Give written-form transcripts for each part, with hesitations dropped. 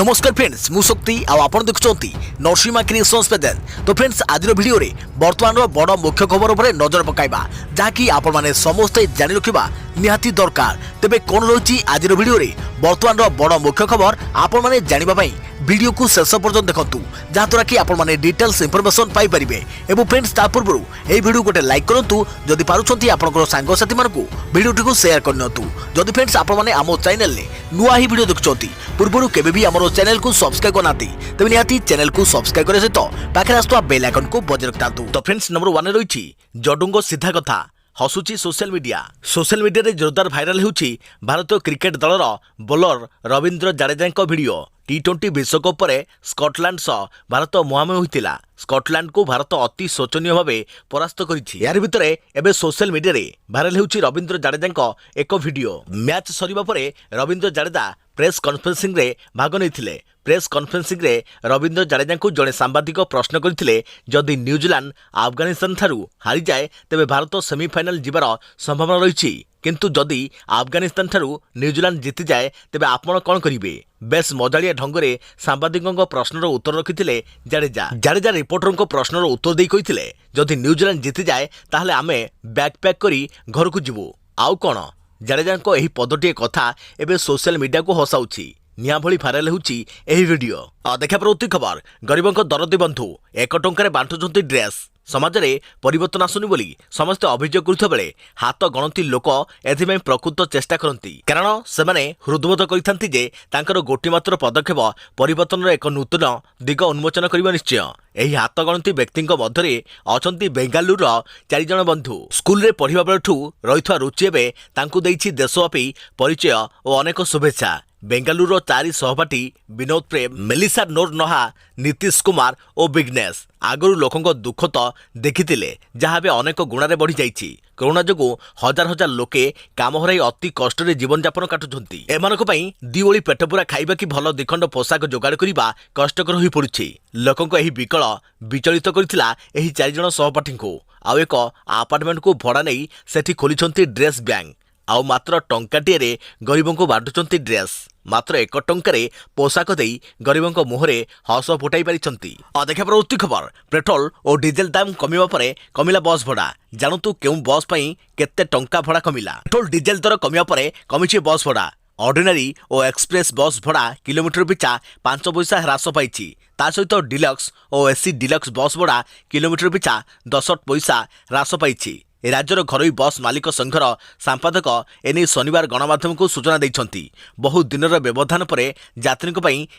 नमस्कार फ्रेंड्स मु शक्ति आपण देखुंती नरसिंहा क्रिएशंस पेजेस। तो फ्रेंड्स आज वीडियो रे वर्तमान बड़ मुख्य खबर उपर नजर पकाइबा जहाँकि आपण माने समस्ते जानि रखिबा निहाती दरकार। तेबे कोन रही आज वीडियो रे वर्तमान बड़ मुख्य खबर आपण माने जानिबा पई वीडियो को शेष पर्यंत देखंतु जहाँद्वारा कि आपण माने डिटेल्स इंफॉर्मेशन पाई परिबे। एवं फ्रेंड्स ता पूर्व ए वीडियो गोटे लाइक करंतु जदि पारुछंती आपनकर सांग साथी मानकु वीडियो को शेयर करनतु। जदि फ्रेंड्स आपण माने आमो चैनल ले नुआ ही वीडियो देखुछंती पूर्व केबे भी हमरो चैनल को सब्सक्राइब करनाती तबे निहाती चैनल को सब्सक्राइब करे सहित पाखे आस्तुवा बेल आइकन को बजाय रखतांतु। तो फ्रेंड्स नंबर 1 रही जडुंगो सीधा कथा हसुची सोशल मीडिया रे जोरदार भाइराल होउची भारतीय क्रिकेट दलर बोलर रविंद्र जाडेजा वीडियो। टी20 विश्वकप पर स्कॉटलैंड सह भारत मुहांमुही होइतिला। स्कॉटलैंड को भारत अति शोचनीय भाव परास्त करिछि। यार भितरे एबे सोशल मीडिया रे भाइराल होउची रविंद्र जाडेजा एक वीडियो। मैच सरिबा परे रविंद्र जाडेजा प्रेस कॉन्फ्रेंसिंग रे भाग नैथिले। प्रेस कॉन्फ्रेंसिंग रे रविंद्र जाडेजा को जड़े सांबादिक प्रश्न करथिले जदि न्यूजीलैंड अफगानिस्तान थारु हारि जाए तेबे भारत सेमीफाइनल जिबार संभावना रहिछि, किंतु जदि अफगानिस्तान थारु न्यूजीलैंड जीति जाए तेबे आपण कोन करिवे। बेस मजालिया ढंगरे सांबादिकों प्रश्नर उत्तर रखिथिले जाडेजा रिपोर्टर प्रश्नर उत्तर देई कहिथिले जदि न्यूजीलैंड जीति जाए ताहले आमे बैकपैक करी घर को जीवु आउ कोन। जाडेजा एही पदटीए कथा एबे सोशल मीडिया को हसाउछि। निया भली भाइराल होउची एही वीडियो। देखा प्रवृत्ति खबर गरीबों दरदी बंधु 1 टंकार बांटुचंती ड्रेस। समाज रे परिवर्तन आसुनी बोली समस्त अभियोग करुवा बेले हाथ गणती लोक एथिପାଇଁ प्रकृत चेष्टा करती, कारण सेमाने हृदबोध करिथांती जे तांकर गोटी मात्र पदक्षेप परिवर्तन एक नूतन दिग उन्मोचन करिबा निश्चय। एही हाथ गणती व्यक्ति मध्य अछंती बेंगालुरु 4 जण बंधु। स्कूल रे पढ़िबा बेलठू रहिथवा रुचि एबे तांकु देइछि देशव्यापी परिचय और अनेक शुभेच्छा। बेंगालुरु 4 सहपाठी विनोद प्रेम, मेलिसा नोर नहा, नीतीश कुमार और बिग्नेस आगरु लोकों दुख तो देखिथिले जहाँ बे अनेक गुणारे बढ़ी जाइछि। कोरोना जोगु हजार हजार लोके काम हराई अति कष्ट रे जीवन यापन काटुछंती। एमानक पई दिओली पेट पूरा खाइबा कि भल दिखंड पोशाक जोगाड़ करिबा कष्टकर होई पड़ुछि। लोकंको एही विकल विचलित करथिला एही 4 जण सहपाठी को। आउ एक अपार्टमेंट को भड़ा नहीं सेठी खोलिछंती ड्रेस बैंक। आउ मात्र टंकाटिए रे गरीबों को बांटुचंती ड्रेस। मात्र 1 टंकारे पोशाक देई गरीबों मुहरे हस फुटाई पारिछंती। देखा प्रवृत्ति खबर पेट्रोल और डीजेल दाम कमिबा परे कमिला बस भड़ा। जानतु केउ बस पई केते टंका भड़ा कमिला। पेट्रोल डीजेल दर कमिबा परे कमिछि बस भड़ा। ऑर्डिनरी और एक्सप्रेस बस भड़ा किलोमीटर पिछा 5 पैसा ह्रास पाइछि। ता सहित डिलक्स और एसी डिलक्स बस भड़ा किलोमीटर पिछा 10 पैसा ह्रास पाइछि। राज्यर घरोई बस मालिक संघर संपादक एने शनिवार गणमाध्यम को सूचना देइछंती। बहु दिनर व्यवधान पर यात्री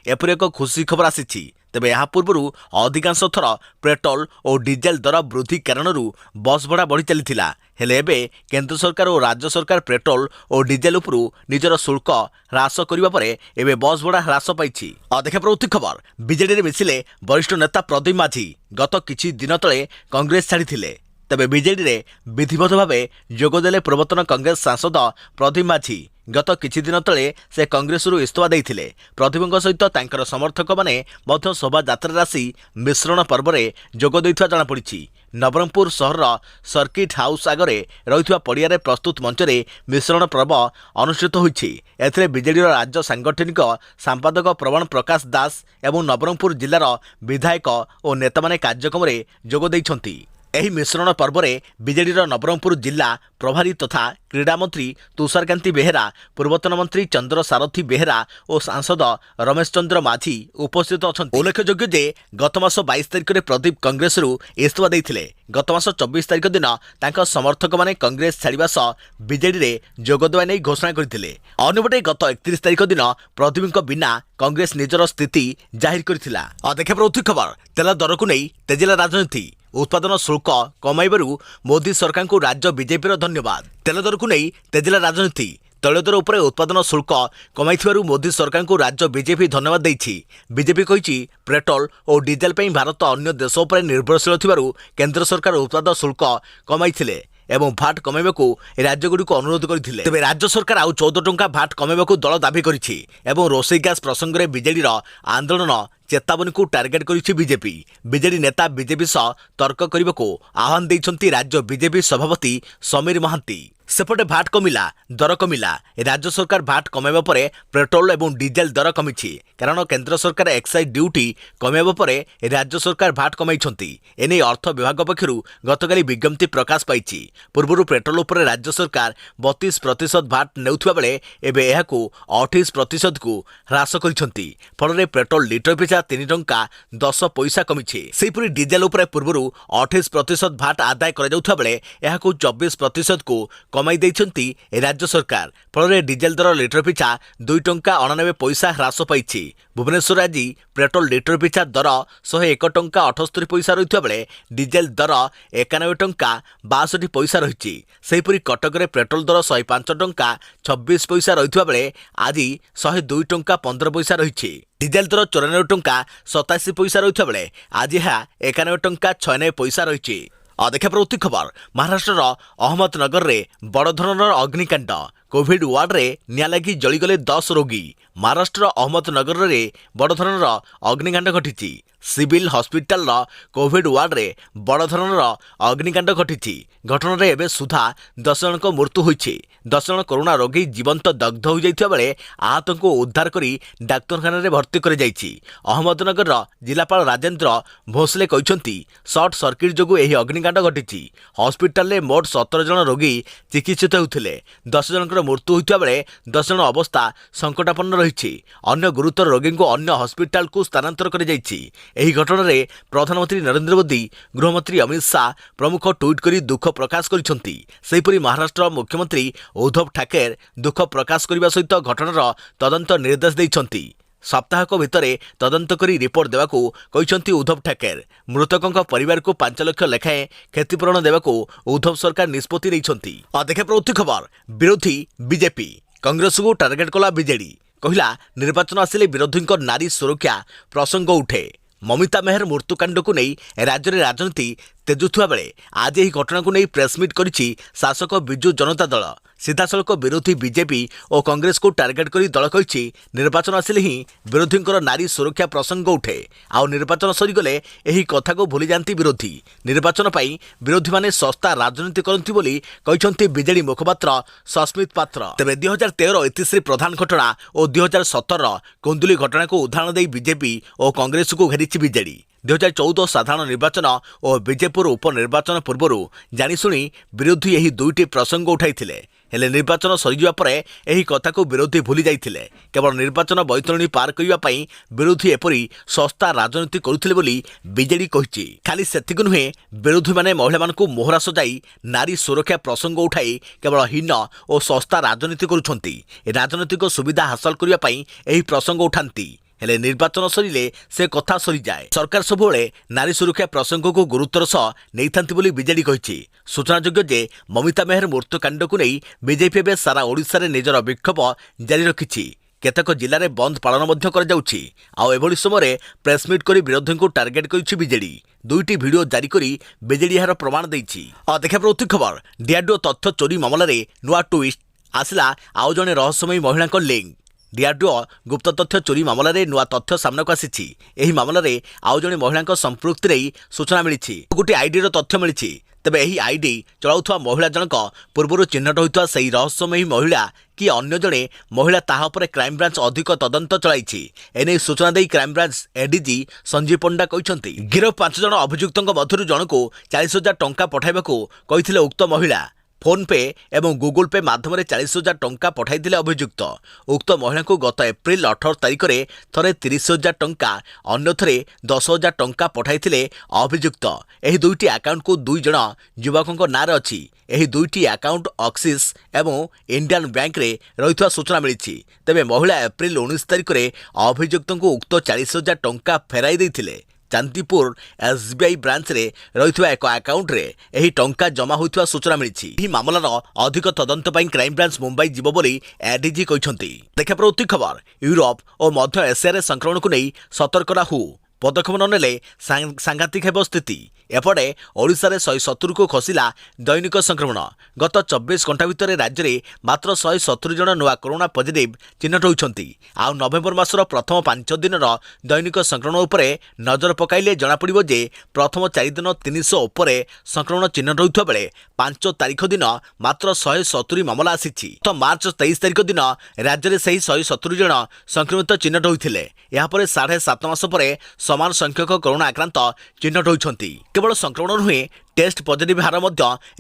एपरि एक खुशी खबर आसीछि। तेबे यहाँ पूर्व अधिकांश थर पेट्रोल और डीजेल दर वृद्धि कारणरू बस भड़ा बढ़ी चलीथिला। हेले एबे केंद्र सरकार और राज्य सरकार पेट्रोल और डीजेल उपरू निजर शुल्क ह्रास करिबा परे एबे बस भड़ा ह्रास पाइछि। देखा प्रवृत्ति खबर बीजेडी रे मिसिले वरिष्ठ नेता प्रदीप माझी गत किछि दिन तले कांग्रेस छाड़िथिले। तबे बीजेडी रे विधिवत भावे जोगदेले पूर्वतन कांग्रेस सांसद प्रदीप माझी। गत किछि दिन तले से कांग्रेस रु इस्तफा देइथिले। प्रदीपଙ୍କ सहित तांकर समर्थक माने मध्य शोभा यात्रा राशि मिश्रण पर्व रे जोग दैथवा जଣା पड़िछि। नवरंगपुर शहर सर्किट हाउस आगरे रहिथवा पड़िया रे प्रस्तुत मंच रे मिश्रण पर्व अनुष्ठित होइछि। एथिरे बीजेडी राज्य सांगठनिक संपादक प्रवण प्रकाश दास एवं नवरंगपुर जिल्लार विधायक और नेता माने कार्यक्रम रे जोग दैछंती। एही मिश्रण पर्व रे बीजेडी नवरंगपुर जिला प्रभारी तथा क्रीड़ा मंत्री तुषारकांति बेहेरा, पूर्वतन मंत्री चंद्र सारथी बेहेरा और सांसद रमेश चंद्र माझी उपस्थित अछंती। उल्लेखयोग्य जे गत मास 22 तारिख रे प्रदीप कांग्रेस रु इस्तफा देइथिले। गत मास 24 तारिख दिन तांका समर्थक माने कांग्रेस छाड़िबा सह बीजेडी रे जोग देवा नै घोषणा करथिले। अन्यपटे गत 31 तारिख दिन प्रदीपଙ୍କ बिना कांग्रेस निजर स्थिति जाहिर करथिला। देखा प्रवृत्ति खबर तेल दर को नै तेजिला राजनीति। उत्पादन शुल्क कमाइबारु मोदी सरकार को राज्य बीजेपी धन्यवाद। तेल दर को नहीं तेजिला राजनीति। तैल दर उपर उत्पादन शुल्क कमाइथिबारु मोदी सरकार को राज्य बीजेपी धन्यवाद देइछि। बीजेपी कहिछि पेट्रोल और डीजेल पे भारत अन्य देश उपर निर्भरशील थिबारु केंद्र सरकार उत्पादन शुल्क कमाइथिले एवं भाट कमाइबाकू राज्यगुड़िक अनुरोध करथिले। तेबे राज्य सरकार आउ 14 टंका भाट कमाइबाकू दल दाबी करिछि एवं रोषेई गैस प्रसंग रे बीजेडीर आंदोलन चेतावनी को टार्गेट करिछि बीजेपी। बीजेडी नेता बीजेपी सह तर्क करने को आह्वान देइछंती राज्य बीजेपी सभापति समीर महांती। सेपटे भाट कमिला दर कमिला राज्य सरकार भाट कमाइबा परे पेट्रोल एवं डीजेल दर कमिछि कारण केंद्र सरकार एक्साइज ड्यूटी कमाइबा परे राज्य सरकार भाट कमाइछंती एने अर्थ विभाग पक्षरु गतकाली विज्ञप्ति प्रकाश पाइछि। पूर्वरु पेट्रोल उपरे राज्य सरकार 32% भाट नेउथबा बेले एबे एहाकू 28% को ह्रास करिसंती फलरे पेट्रोल लिटर पिछा 3 टंका 10 पैसा कमिछि। सेहिपरि डीजेल उपरे पूर्वरु 28% भाट आदाय करा जाउथबा बेले एहाकू 24% को कमाई देइछंती राज्य सरकार फलरे डीजेल दर लिटर पिछा 2 टंका 99 पैसा ह्रास पाइछि। भुवनेश्वर आज पेट्रोल लिटर पिछा दर 101 टंका 78 पैसा रहितबा बेले डीजेल दर 91 टंका 62 पैसा रहिछि। सेहिपरि कटक रे पेट्रोल दर 105 टंका 26 पैसा रहितबा बेले आज 102 टंका 15 पैसा रहिछि। डीजेल दर 94 टंका 87 पैसा रहितबा बेले आज यह 91 टंका 96 पैसा रहिछि। देखा प्रवृत्ति खबर महाराष्ट्र अहमदनगर रे बड़ धरणर अग्निकांड कोविड वार्ड रे निया लगी जलीगले 10 रोगी। महाराष्ट्र अहमदनगर रे बड़ धरणर अग्निकांड घटी सिविल हॉस्पिटल कोविड वार्ड रे बड़ धरणर अग्निकांड घटी घटना रे एबे सुधा 10 जन को मृत्यु होइछि। 10 जन कोरोना रोगी जीवंत दग्ध हो जाइथिबा बेले आहत को उद्धार करी डाक्तरखाना रे भर्ती करे जाइछि। अहमदनगर जिलापाल राजेंद्र भोसले कहिसंती शॉर्ट सर्किट जोगु एही अग्निकांड घटी हॉस्पिटल रे मोट 17 जन रोगी चिकित्सित होउथिले। 10 जनकर मृत्यु होइथिबा बेले 10 जन अवस्था संकटापन्न रहिछि। अन्य गुरुतर रोगी को अन्य हॉस्पिटल को स्थानांतर करे जाइछि। एही घटना रे प्रधानमंत्री नरेंद्र मोदी गृहमंत्री अमित शाह प्रमुख ट्वीट करी दुख प्रकाश करिसंती। सेहिपरि महाराष्ट्र मुख्यमंत्री उद्धव ठाकरे दुख प्रकाश करबा सहित घटनार तदंत निर्देश दैछंती। सप्ताहक भितरे तदंत करी रिपोर्ट देवाकू कहिसंती उद्धव ठाकरे। मृतकଙ୍କ परिवार को 5 लाख लेखाएं क्षतिपूरण देवाकू उद्धव सरकार निष्पत्ति दैछंती। देखा प्रवृत्ति खबर विरोधी बीजेपी कांग्रेस को टार्गेट कला बीजेडी कहिला निर्वाचन आसिले विरोधी नारी सुरक्षा प्रसंग उठे। ममिता मेहर मृत्युकांड को नहीं राज्य में राजनीति तेजुवा बेले आज यह घटना को नहीं प्रेसमिट करिछि शासक बिजु जनता दल। सीधासलख विरोधी बीजेपी और कांग्रेस को टार्गेट करी दल कहिछि निर्वाचन आसिले ही विरोधी नारी सुरक्षा प्रसंग उठे आउ निर्वाचन सरीगले एही कथा को भूली जाती विरोधी। निर्वाचन पाई विरोधी माने सस्ता राजनीति करती बोली कहिसंती बीजेडी मुखपात्र सस्मित पात्र। तेबे 2013 इतिश्री प्रधान घटना और 2017 कुंदुली घटना को उदाहरण दे बीजेपी और कांग्रेस को घेरिछि बीजेडी। 2014 साधारण निर्वाचन और बीजेपुर उपनिर्वाचन पूर्व जानीशुणी विरोधी यही दुईटी प्रसंग उठाइथिले हेले निर्वाचन सरीजिबा परे एही कथा को विरोधी भूली जाइथिले। केवल निर्वाचन बैतरणी पार करिबा पई विरोधी एपरी सस्ता राजनीति करुथिले बोली बीजेडी कहिछि। खाली सेतिक नुहे विरोधी माने महिला मानकु मोहरा सजाई नारी सुरक्षा प्रसंग उठाई केवल हीन और सस्ता राजनीति करुछंती। राजनीतिक सुविधा हासिल करिबा पई एही प्रसंग उठांती हेले निर्वाचन सरीले से कथा सरी जाए। सरकार सबुले नारी सुरक्षा प्रसंग को गुरुत्वर सह नहीं थांती बोली बीजेडी कहिछि। सूचनायोग्य जे ममिता मेहर मृत्युकांड को नहीं बीजेपी एवं सारा ओडिशा रे निजर विक्षोभ जारी रखिछि। केतक जिले में बंद पालन मध्य कर जाउछि। आउ एभली समय प्रेसमिट करी विरोधी को टार्गेट करिछि बीजेडी। दुईटी वीडियो जारी करी बीजेडी यार प्रमाण दैछि। देखा प्रवृत्ति खबर डीआरडीओ तथ्य चोरी मामला रे नुआ ट्विस्ट आसिला आउ जने रहस्यमयी महिला को लिंक। डीआरडीओ गुप्त तथ्य चोरी मामला रे नुआ तथ्य सामना को आसीछि। एही मामला रे आउ जने महिला संपृक्ति रे सूचना मिलिछि। गोटे आईडी रो तथ्य मिलिछि। तेबे एही आईडी चलाउथवा महिला जनक पूर्वरु चिन्हट होइतवा सही रहस्यमयी महिला कि अन्य जने महिला ताहा उपरे क्राइम ब्रांच अधिक तदंत चलाइछि। एने सूचना देई क्राइम ब्रांच एडीजी संजीव पंडा कहिसंती गिरफ 5 जन अभियुक्तଙ୍କ मध्यरु जनको 40,000 टंका पठाइबाकू कहिथिले उक्त महिला। फोन पे एवं गूगल पे माध्यम 40,000 टंका पठाइथिले अभियुक्त। उक्त महिला को गत एप्रिल 18 तारिख में थरे 30,000 टंका अन्य थरे 10,000 टंका पठाइथिले अभियुक्त। एही दुईटी अकाउंट को 2 जण युवकों नारे अछि। एही दुईटी अकाउंट एक्सिस एवं इंडियन बैंक रे रहितवा सूचना मिलिछि। तेबे महिला एप्रिल 19 तारिख में अभियुक्त को उक्त 40,000 टंका फेराई दैथिले। चांदीपुर एसबीआई ब्रांच रे रहितवा एक अकाउंट रे एही टंका जमा होइतवा सूचना मिलिछि। एही मामलार अधिक तदंत पई क्राइम ब्रांच मुंबई जीव बोली एडीजी कहिसंती। देखा प्रवृत्ति खबर यूरोप और मध्य एशिया रे संक्रमण को नहीं सतर्कता हु पदक्षेप न नेले सांघातिक हेब स्थिति। एपटे ओडिशा रे 170 को खसिला दैनिक संक्रमण। गत 24 घंटा भितर राज्य में मात्र 170 जन नुआ कोरोना पॉजिटिव चिन्हट होती। आ नवेम्बर मासर प्रथम 5 दिन दैनिक संक्रमण उपरे नजर पकाइले जना पड़िबो जे प्रथम 4 दिन 300 उपरे संक्रमण चिन्हट होइथबा बेले 5 तारिख दिन मात्र 170 मामला आसीछि। तो मार्च 23 तारिख दिन राज्य में सही 170 जन संक्रमित चिन्हट होइथिले। या परे 7.5 मास परे समान संख्यक कोरोना आक्रांत चिन्हट होइछंती। केवल संक्रमण नुहे टेस्ट पॉजिटिव हार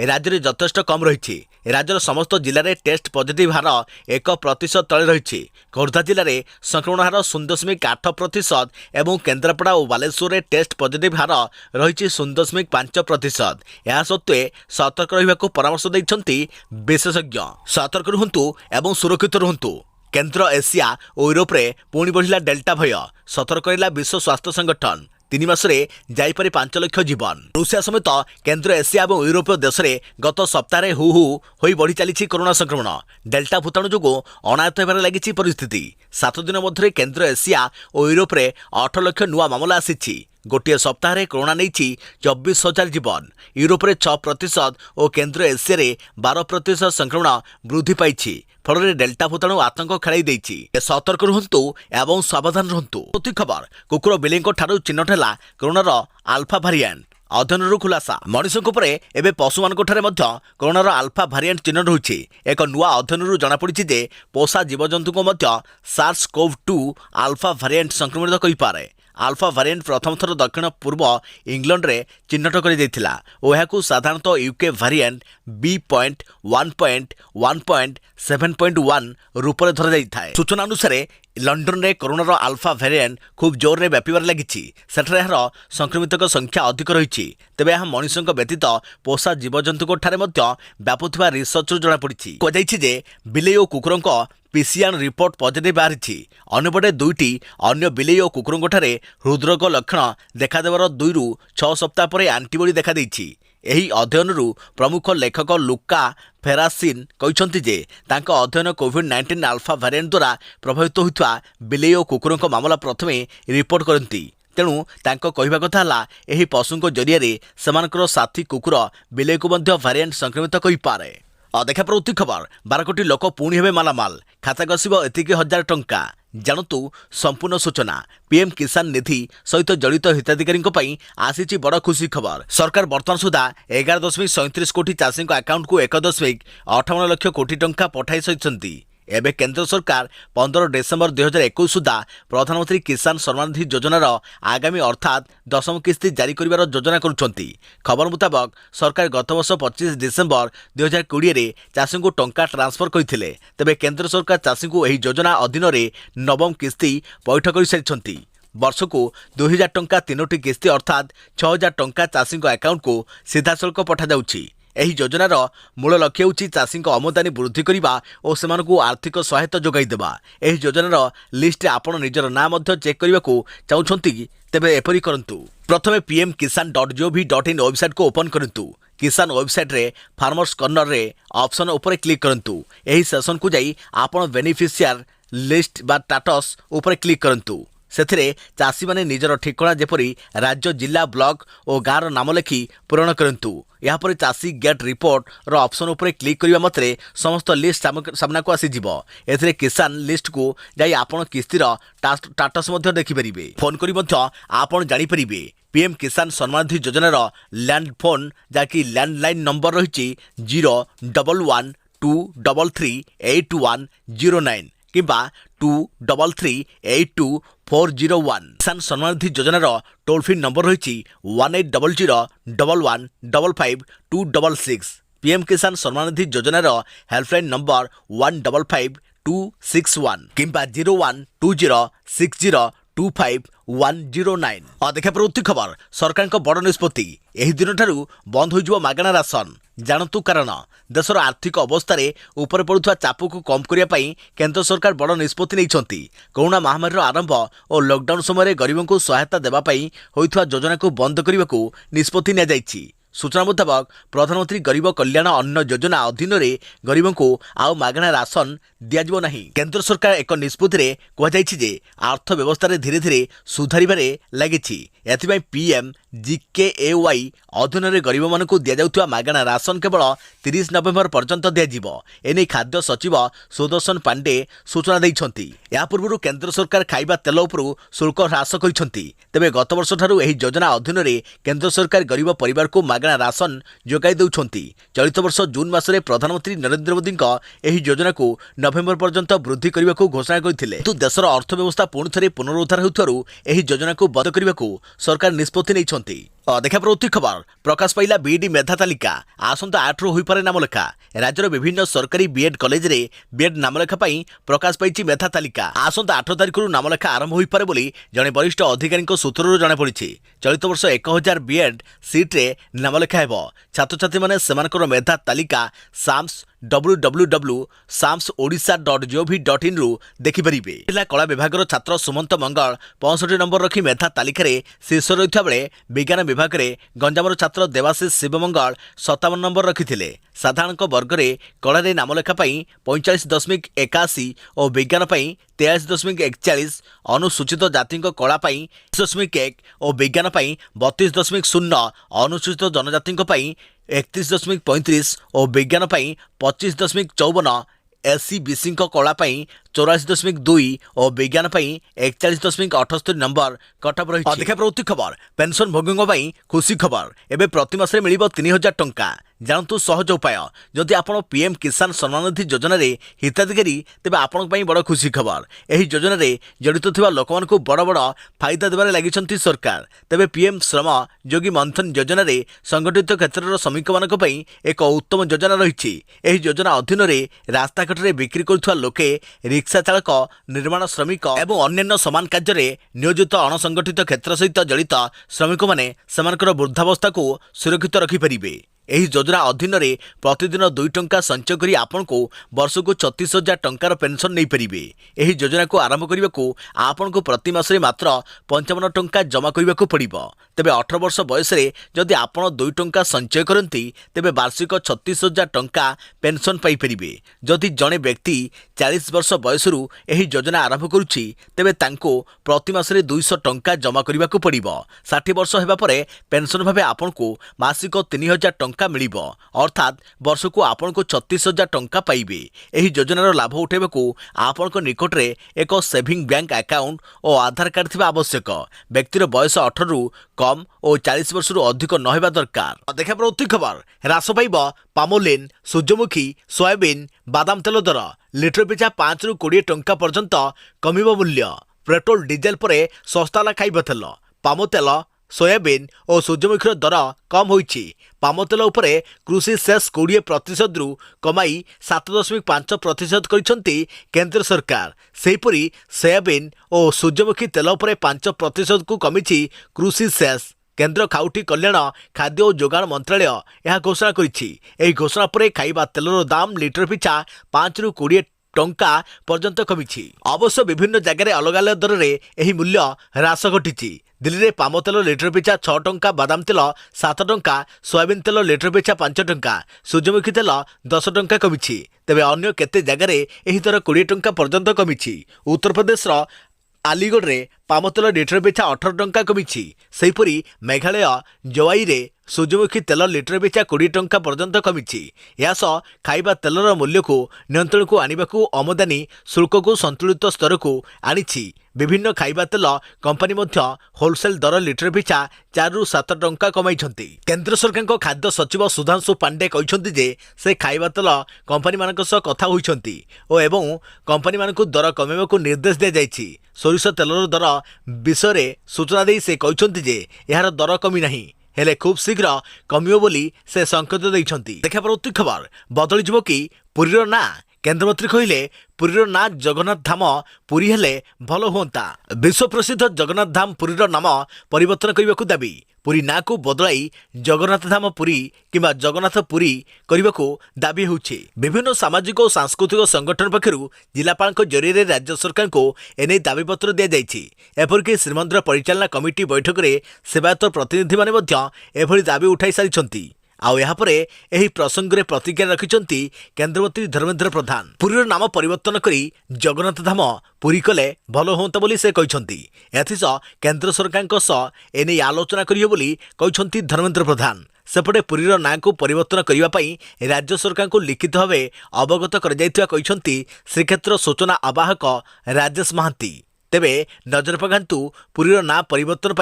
राज्य में यथेष्ट कम रही। राज्यर समस्त जिले में टेस्ट पॉजिटिव हार 1% तले रही। खोर्धा जिले में संक्रमण हार 0.8% एवं केन्द्रापड़ा और बालेश्वर में टेस्ट पॉजिटिव हार रही 0.5%। यह सत्वे सतर्क रहा परामर्श देते विशेषज्ञ। सतर्क रुहतु एवं सुरक्षित रुहतु। केन्द्र एशिया और यूरोप रे पुणी बढ़िला डेल्टा भय। सतर्क रहा विश्व स्वास्थ्य संगठन। 3 मासरे जाइपारे 5 लाख जीवन। रूसिया समेत केन्द्र एशिया और यूरोपीय देश में गत सप्ताह हु हो बढ़ी चली कोरोना संक्रमण। डेल्टा भूताणु जो अनायत्त होबार लगी परिस्थिति। 7 दिन मध्य केन्द्र एशिया और यूरोप में 8 लाख नुआ मामला आसी। गोटे सप्ताह कोरोना नहीं 24,000 जीवन। यूरोप में 6% और केन्द्र एशिया रे 12% संक्रमण वृद्धि पाई। फल डेल्टा भूताणु आतंक खेल। सतर्क रुहतु एवं सावधान रुहतु। प्रति खबर कुकुर बिली चिन्हट है कोरोनार आल्फा भारिएंट। अध्ययन खुलासा मनुष्यों एवं पशु मान कोरोनार आल्फा भारिएंट चिन्हट होइछि। एक नुआ अध्ययन जनापड़ी जे पोषा जीवजंतु को SARS-CoV-2 आल्फा भारिएंट संक्रमित करें। आल्फा भारिएंट प्रथम थर दक्षिण पूर्व इंग्लैंड रे चिन्हट कर साधारणतः यूके भारिएंट B.1.1.7.1 रूप में धर जाए। सूचना अनुसार लंडन रे कोरोनार आल्फा भारिएंट खूब जोर रे व्यापार लगी। सेठारे यार संक्रमित संख्या अधिक रही। तेबे यह मनुष्यों व्यतीत पोषा जीवजंतु व्यापुवा रिसर्च जनापड़ी। कहुई जे बिले और कुकुरों PCR रिपोर्ट पॉजिटिव बाहरी। अन्यपटे 2टी अन्य बिले और कुकुरों हृदरोग लक्षण देखादेवर 2 ରୁ 6 सप्ताह पर आंटीबॉडी देखादेइछि। एही अध्ययन प्रमुख लेखक लुका फेरासिन कहते जे तांको अध्ययन कोविड-19 आल्फा भारिएंट द्वारा प्रभावित होता बिले और कुकुरों मामला प्रथमे रिपोर्ट करती। तेणु तांको कहवा कथा हला एही पशुओं जरिए सेमानकर साथी कुकुर बिले को भारिएंट संक्रमित करिपारे। देखा प्रवृत्ति खबर 12 कोटी लोक पुणी हेबे मालामाल। खाता गसिब एतिक 1000 टंका। जानतु संपूर्ण सूचना। पीएम किसान निधि सहित जड़ित हिताधिकारी आसी बड़ खुशी खबर। सरकार बर्तमान सुधा 11.37 कोटी चाषी अकाउंट को 1.58 लाख कोटी टंका पठाई सारी। एबे केंद्र सरकार 15 डिसेम्बर 2021 सुधा प्रधानमंत्री किसान सम्मान निधि योजनार आगामी अर्थात 10म किस्ती जारी करिवार योजना करुछंती। खबर मुताबक सरकार गत वर्ष 25 डिसेम्बर 2020 रे चाषी को टंका ट्रांसफर करथिले। तेबे केंद्र सरकार चाषी को एही योजना अधीन रे नवम किस्ती पैठ कर सारिछंती। वर्ष को 2000 टंका 3टी किस्ती अर्थात 6000 टंका चाषी अकाउंट को सीधासलख पठा जाउछि। एही योजनार मूल लक्ष्य होछि चाषी आमदानी वृद्धि करने और सेमानकु आर्थिक सहायता जोगाई देबा। एही योजनार लिस्ट आपण निजर नाम चेक करने को चाहते तेबे एपरी करंतु। प्रथमे pmkisan.gov.in वेबसाइट को ओपन करंतु। किसान वेबसाइट रे फार्मर्स कॉर्नर रे ऑप्शन ऊपर क्लिक करंतु। एही सेशन को जाई आपण बेनिफिशियर लिस्ट बा स्टेटस ऊपर क्लिक करंतु। सेथिरे चाषी माने निजर ठिकाना जेपरी राज्य जिला ब्लॉक और गाँव नाम लिखि पूरण करंतु। यहाँ पर चाषी गेट रिपोर्ट रो ऑप्शन ऊपर क्लिक करिवा मात्रे समस्त लिस्ट सामना को आसी जिवो। एथिरे किसान लिस्ट को जाई आपण किस्तीर स्टेटस मध्ये देखि परिबे। फोन करी मध्ये आपण जानि परिबे पीएम किसान सम्मान निधि योजनार लैंड फोन जाकि लैंडलाइन नंबर रही 01123381009 किंबा 23382401। किसान सम्मान निधि योजनार टोल फ्री नंबर रही 180011555266। पीएम किसान सम्मान निधि योजनार हेल्पलाइन नंबर 155261 किंबा 012060251109। देखा प्रवृत्ति खबर सरकार को बड़ निष्पत्ति। एही दिन ठारू बंद हो मागणा राशन। जानतु कारण देशर आर्थिक अवस्था ऊपर पड़ुवा चाप को कम करने केंद्र सरकार बड़ निष्पत्ति नहीं। कोरोना महामारी आरंभ और लॉकडाउन समय गरीबों को सहायता देवाई होता योजना को बंद करने को निष्पत्ति नि। सूचना मुताबक प्रधानमंत्री गरीब कल्याण अन्न योजना अधीन रे गरीबों को आउ मागणा राशन दियाजिबो नाही। केंद्र सरकार एक निष्पत्ति रे कहजाइछि जे अर्थव्यवस्था रे धीरे धीरे सुधारिबारे लागिछि। एथिबाई पीएम जीकेएवाई अधीन रे गरीब मानकु दिया जाउथुवा मागणा राशन केवल 30 नवेम्बर पर्यंत दियाजिबो। एने खाद्य सचिव सुदर्शन पांडे सूचना दैछंती। या पूर्व केंद्र सरकार खाइबा तेल उपरु शुल्क ह्रास करिसंती। तेबे गत वर्ष ठारू एही योजना अधीन रे केंद्र सरकार गरीब परिवार को मागणा राशन जोगाई देउछंती। चलित वर्ष जून मासरे प्रधानमंत्री नरेंद्र मोदी एही योजना को नवेम्बर पर्यंत वृद्धि करने को घोषणा करथिले। किंतु देशर अर्थव्यवस्था पुणी थे पुनरुद्धार होउथारु एही योजना को बंद करने को सरकार निष्पत्ति नैछंती। देखा पड़ती खबर प्रकाश पाइला बीईडी मेधा तालिका आसंता 8 रु होइपारे नामलेखा। राज्यर विभिन्न सरकारी बीएड कॉलेज रे बीएड नामलेखा पाई प्रकाश पाइछि मेधा तालिका। आसंता 8 तारिख रु नामलेखा आरंभ होइपारे बोली जने वरिष्ठ अधिकारी सूत्रରୁ जଣା पड़िछि। चलित वर्ष 1000 बीएड सीट रे नामलेखा हेबो। छात्र छात्री माने सेमानकर मेधा तालिका साम्स www.samsodisha.gov.in रु देखि परिबे। जिला कला विभागर छात्र सुमंत मंगल 65 नंबर रखी मेधा तालिका रे शीर्ष रहिथा बेले विज्ञान विभाग रे गंजामर छात्र देवाशीष शिवमंगल 57 नंबर रखिथिले। साधारण वर्ग रे कला रे नामलेखा पाई 45.81 और विज्ञान पाई 43.41, अनुसूचित जाति कला पाई 1 और विज्ञान पाई 32.0, अनुसूचित जनजाति पाई 31.35 और विज्ञान पाई 25.54, एससी बीसी कला पाई 84.2 और विज्ञान पाई 41.78 नंबर कटअप रही। देखा प्रवृत्ति खबर पेंशन भोगियों पाई खुशी खबर एबे प्रति मासरे मिलिबो 3000 टंका। जानतु सहज उपाय जदि आपण पीएम किसान सम्मान निधि योजना रे हिताधिकारी तेबे आपण पई बड़ खुशी खबर। एही योजना रे जड़ित थिबा लोकमान को बड़ बड़ फायदा देबारे लागिसंती सरकार। तेबे पीएम श्रम योगी मंथन योजना रे संगठित क्षेत्रर श्रमिक मानक पई एक उत्तम योजना रहिछि। एही योजना अधीन रे रास्ता घाट रे बिक्री करथुवा लोके रिक्शा चालक निर्माण श्रमिक एवं अन्य समान कार्य रे नियोजित अणसंगठित क्षेत्र सहित जड़ित श्रमिक माने सेमानकर वृद्धावस्था को सुरक्षित रखि परिबे। एही योजना अधीन रे प्रतिदिन 2 टंका संचय करी आपन को वर्ष को 36,000 टंकार पेंशन नहीं परिबे। एही योजना को आरंभ करने को आपन को प्रति मासरे मात्र 55 टंका जमा करने को पड़िबो। तेबे 18 वर्ष बयस रे जदि आपन 2 टंका संचय करंती तेबे वार्षिक 36,000 टंका पेंशन पाई परिबे। जदि जणे व्यक्ति 40 वर्ष बयसरू एही योजना आरंभ करुछि तेबे तांको प्रति मासरे 200 टंका जमा करने को पड़िबो। 60 वर्ष हेबा परे पेंशन भाबे आपन को मासिक 3000 टंका मिलिबो, अर्थात वर्ष को आपन को 36,000 टंका पाइबे। एही योजनार लाभ उठाइबा को आपन को निकट रे एक सेविंग बैंक अकाउंट और आधार कार्ड थिबा आवश्यक। व्यक्तिर बयस 18 रु कम और 40 वर्ष रु अधिक न हेबा दरकार। देखा प्रवृत्ति खबर ह्रास पाइब पामोलिन, सूर्यमुखी, सोयाबीन, बादाम तेल दर लिटर पिछा 5 रु 20 टंका पर्यंत कमिब मूल्य। पेट्रोल डीजेल परे सस्ता ला खाइब तेल, पाम तेल, सोयाबीन और सूर्यमुखी दर कम होइछि। पाम तेल उपरे कृषि सेस 20% रु कमाई 7.5% करिसंती केंद्र सरकार। सेहीपरि सोयाबीन और सूर्यमुखी तेल उपरे 5% को कमिछि कृषि सेस। केंद्र खाउटी कल्याण खाद्य और जोगाण मंत्रालय यह घोषणा करिछि। एही घोषणा परे खाइबा तेलर दाम लिटर पिछा 5 रु 20 टंका पर्यंत कमिछि। अवश्य विभिन्न जगह अलग अलग दर रे एही मूल्य ह्रास घटिछि। दिल्ली रे पाम तेल लिटर पिछा 6 टंका, बादाम तेल 7 टंका, सोयाबीन तेल लिटर पिछा 5 टंका, सूर्यमुखी तेल 10 टंका कमिछि। तेबे अन्य केते जगह रे एही दर 20 टंका पर्यंत कमिछि। उत्तर प्रदेश रो आलीगढ़ रे पाम तेल लिटर पिछा 18 टंका कमिछि। सेहीपरि मेघालय जोवाई रे सूर्यमुखी तेल लिटर पिछा 20 टंका पर्यंत कमिछि। यास खाइबा तेलर मूल्य को नियंत्रण को आनिबाकू आमदानी शुल्क को संतुलित स्तर को आनिछि। विभिन्न खाइबा तेल कंपनी मध्य होलसेल दर लिटर पिछा 4 रु 7 टंका कमाइछंती। केंद्र सरकार खाद्य सचिव सुधांशु पांडे कहिसंती जे से खाइबा तेल कंपनी मानक सह कथा होइछंती ओ एवं कंपनी मानक दर कमेबाकू निर्देश दिया जाइछि। सोरिष तेलर दर विषय सूचना दे से कहिसंती जे यार दर कमी नाही, हेले खूब शीघ्र कमियो बोली से संकेत दैछंती। देखा प्रवृत्ति खबर बदली जीव कि पुरीर ना केंद्रमंत्री कहले पुरीर ना जगन्नाथ धाम पुरी हेले भल हुंता। विश्व प्रसिद्ध जगन्नाथ धाम पुरीर नाम परिवर्तन करने को दाबी। पुरी ना को बदलाई जगन्नाथ धाम पुरी किंबा जगन्नाथ पुरी करने को दाबी होउछि। विभिन्न सामाजिक और सांस्कृतिक संगठन पक्षर जिलापाल जरिए राज्य सरकार को एने दाबीपत्र दि जाइछि। एपरिक श्रीमंदिर परिचालना कमिटी बैठक में सेवायत प्रतिनिधि माने दाबी उठाई सारी आउ यापर एही प्रसंग में प्रतिक्रिया रखिंट केन्द्रमंत्री धर्मेन्द्र प्रधान। पुरीर नाम परिवर्तन करी जगन्नाथ धाम पुरी कले भल होता बोली से कहते। एथिसह केन्द्र सरकार सह एने आलोचना करियो बोली कहते धर्मेन्द्र प्रधान। सेपटे पुरीर नाँ को परिवर्तन करने राज्य सरकार को लिखित भाव अवगत कर श्रीक्षेत्र सूचना आवाहक राजेश महांती। तेबे नजर पकांतु पुरीर नाँ परिवर्तन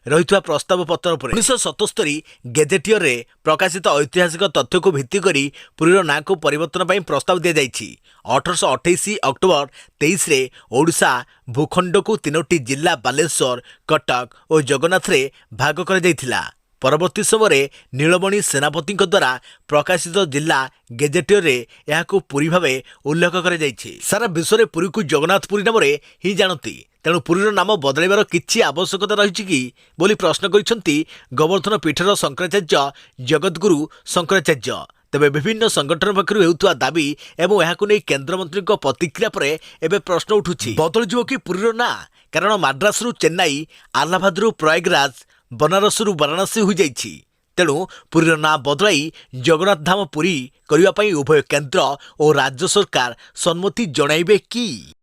रही प्रस्ताव पत्र पर 1977 गेजेटियर रे प्रकाशित ऐतिहासिक तथ्य को भित्ति करी पुरीर नाँ को परिवर्तन प्रस्ताव दि जाइछि। 1828 अक्टोबर 23 रे ओडिशा भूखंड को 3टी जिला बालेश्वर, कटक और जगन्नाथ रे भाग कर जाइथिला। परवर्ती समय नीलमणि सेनापति द्वारा प्रकाशित जिला गेजेटियर रे यहाको पुरी भावे उल्लेख कर जाइछि। सारा विश्व में पुरी को जगन्नाथ पुरी नाम ही जानती, तेणु पुरीर नाम बदलाइबार किछि आवश्यकता रही कि बोली प्रश्न करिसेंती गोवर्धन पीठर शंकराचार्य जगद्गुरु शंकराचार्य। तेबे विभिन्न संगठन पक्षर हेउथुआ दाबी एवं यहाको नै केन्द्रमंत्री प्रतिक्रिया पर एबे प्रश्न उठुछि बदल जिवो कि पुरीर ना, कारण मद्रास रु चेन्नई, आलाहाबाद रु प्रयागराज, बनारस रु वाराणसी हो जाइछि। तेणु पुरीर नाँ बदलाई जगन्नाथ धाम पुरी करने उभय केन्द्र और राज्य सरकार सम्मति जणाइबे कि